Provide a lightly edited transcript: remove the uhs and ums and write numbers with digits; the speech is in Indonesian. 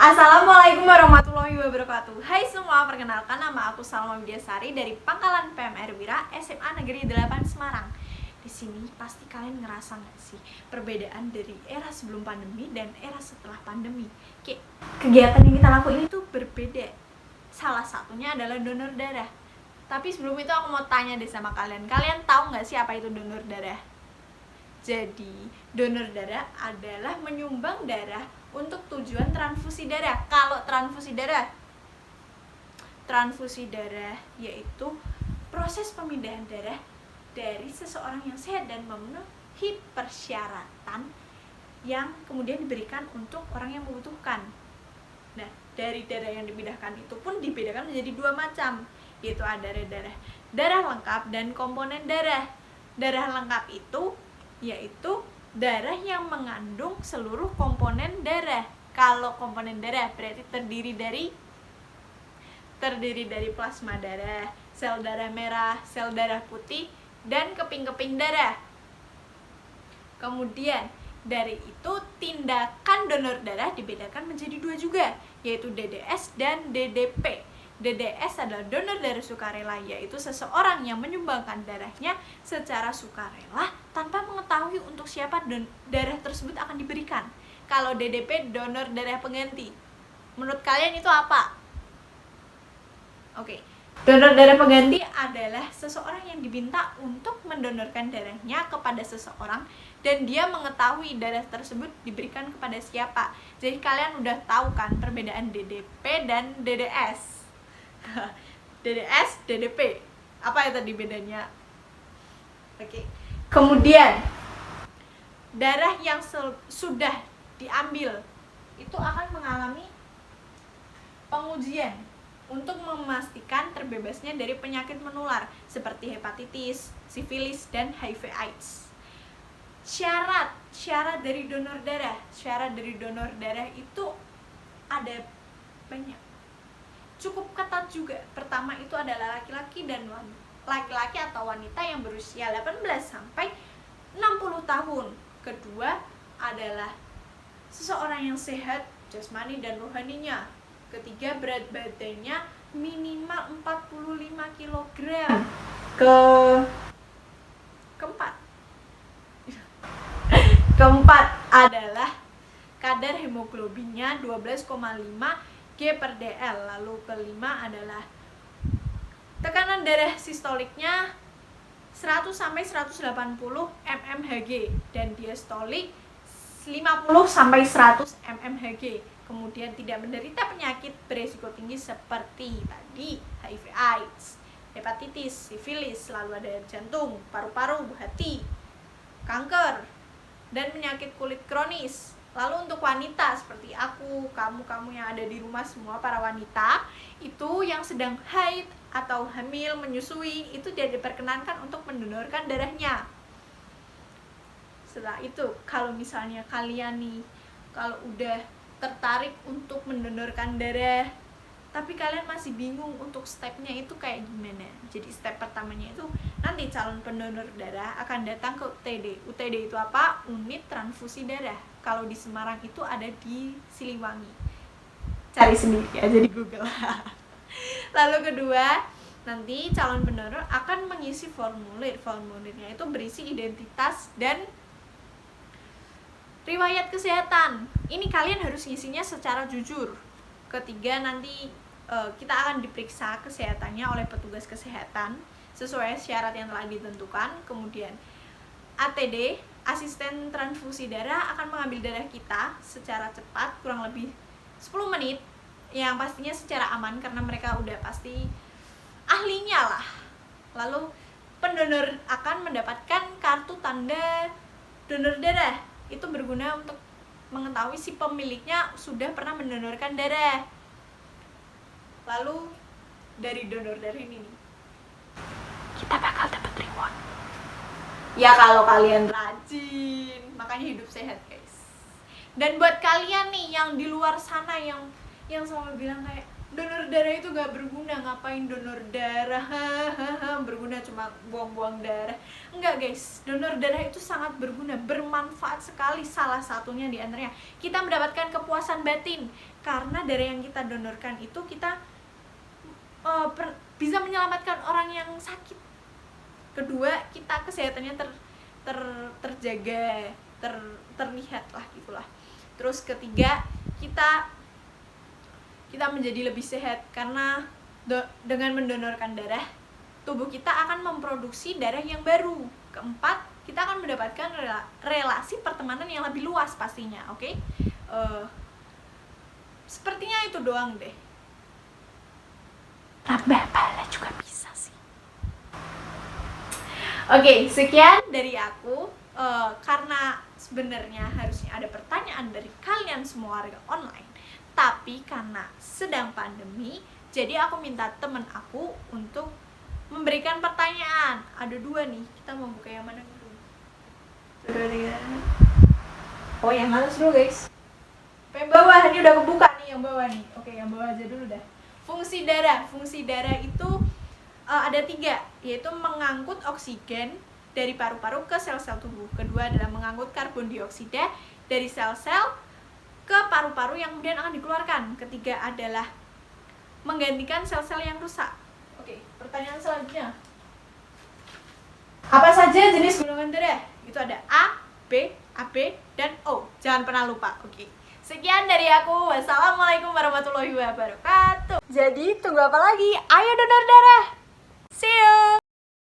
Assalamualaikum warahmatullahi wabarakatuh. Hai semua, perkenalkan nama aku Salma Widyasari dari Pangkalan PMR Wira SMA Negeri 8 Semarang. Di sini pasti kalian ngerasa nggak sih perbedaan dari era sebelum pandemi dan era setelah pandemi? Kayak kegiatan yang kita lakuin itu berbeda. Salah satunya adalah donor darah. Tapi sebelum itu aku mau tanya deh sama kalian. Kalian tahu nggak sih apa itu donor darah? Jadi, donor darah adalah menyumbang darah untuk tujuan transfusi darah. Kalau transfusi darah yaitu proses pemindahan darah dari seseorang yang sehat dan memenuhi persyaratan yang kemudian diberikan untuk orang yang membutuhkan. Nah, dari darah yang dipindahkan itu pun dibedakan menjadi dua macam, yaitu ada darah lengkap dan komponen darah. Darah lengkap itu yaitu darah yang mengandung seluruh komponen darah. Kalau komponen darah berarti terdiri dari plasma darah, sel darah merah, sel darah putih, dan keping-keping darah. Kemudian dari itu tindakan donor darah dibedakan menjadi dua juga, yaitu DDS dan DDP. DDS adalah donor darah sukarela, yaitu seseorang yang menyumbangkan darahnya secara sukarela tanpa mengetahui untuk siapa darah tersebut akan diberikan. Kalau DDP, donor darah pengganti. Menurut kalian itu apa? Oke. Donor darah pengganti adalah seseorang yang diminta untuk mendonorkan darahnya kepada seseorang dan dia mengetahui darah tersebut diberikan kepada siapa. Jadi kalian udah tahu kan perbedaan DDP dan DDS. DDS, DDP. Apa ya tadi bedanya? Oke. Kemudian darah yang sudah diambil itu akan mengalami pengujian untuk memastikan terbebasnya dari penyakit menular seperti hepatitis, sifilis, dan HIV/AIDS. Syarat dari donor darah. Syarat dari donor darah itu ada banyak. Cukup ketat juga. Pertama itu adalah laki-laki atau wanita yang berusia 18 sampai 60 tahun. Kedua adalah seseorang yang sehat jasmani dan rohaninya. Ketiga, berat badannya minimal 45 kg. Keempat adalah kadar hemoglobinnya 12,5 G/dl. Lalu kelima adalah tekanan darah sistoliknya 100 sampai 180 mmHg dan diastolik 50 sampai 100 mmHg. Kemudian tidak menderita penyakit beresiko tinggi seperti tadi HIV/AIDS, hepatitis, sifilis, lalu ada jantung, paru-paru, hati, kanker, dan penyakit kulit kronis. Lalu untuk wanita seperti aku, kamu yang ada di rumah semua, para wanita itu yang sedang haid atau hamil, menyusui, itu tidak diperkenankan untuk mendonorkan darahnya. Setelah itu, kalau misalnya kalian nih, kalau udah tertarik untuk mendonorkan darah, tapi kalian masih bingung untuk stepnya itu kayak gimana. Jadi step pertamanya itu nanti calon pendonor darah akan datang ke UTD. UTD itu apa? Unit transfusi darah. Kalau di Semarang itu ada di Siliwangi. Cari sendiri aja di Google. Lalu kedua, nanti calon pendonor akan mengisi formulir. Formulirnya itu berisi identitas dan riwayat kesehatan. Ini kalian harus ngisinya secara jujur. Ketiga, nanti kita akan diperiksa kesehatannya oleh petugas kesehatan sesuai syarat yang telah ditentukan. Kemudian ATD, asisten transfusi darah, akan mengambil darah kita secara cepat, kurang lebih 10 menit, yang pastinya secara aman karena mereka udah pasti ahlinya lah. Lalu pendonor akan mendapatkan kartu tanda donor darah. Itu berguna untuk mengetahui si pemiliknya sudah pernah mendonorkan darah. Lalu dari donor darah ini nih, kita bakal dapat reward. Ya kalau kalian rajin, makanya hidup sehat guys. Dan buat kalian nih yang di luar sana yang selalu bilang kayak, donor darah itu gak berguna. Ngapain donor darah? Berguna cuma buang-buang darah. Enggak guys, donor darah itu sangat berguna, bermanfaat sekali. Salah satunya di antaranya kita mendapatkan kepuasan batin, karena darah yang kita donorkan itu kita bisa menyelamatkan orang yang sakit. Kedua, kita kesehatannya terjaga, terlihat lah gitulah. Terus ketiga, kita menjadi lebih sehat karena dengan mendonorkan darah, tubuh kita akan memproduksi darah yang baru. Keempat, kita akan mendapatkan relasi pertemanan yang lebih luas pastinya. Oke? Sepertinya itu doang deh. Tambah pala juga bisa sih. Oke, sekian dari aku. Karena sebenarnya harusnya ada pertanyaan dari kalian semua warga online, tapi karena sedang pandemi, jadi aku minta temen aku untuk memberikan pertanyaan. Ada 2 nih, kita mau buka yang mana dulu? Oh, yang atas dulu guys. Yang bawah, ini udah kebuka nih yang bawah nih. Oke, yang bawah aja dulu dah. Fungsi darah itu ada 3, yaitu mengangkut oksigen dari paru-paru ke sel-sel tubuh. Kedua adalah mengangkut karbon dioksida dari sel-sel ke paru-paru yang kemudian akan dikeluarkan. Ketiga adalah menggantikan sel-sel yang rusak. Oke, pertanyaan selanjutnya. Apa saja jenis golongan darah? Itu ada A, B, AB, dan O. Jangan pernah lupa. Oke. Sekian dari aku. Wassalamualaikum warahmatullahi wabarakatuh. Jadi tunggu apa lagi? Ayo donor darah. See you.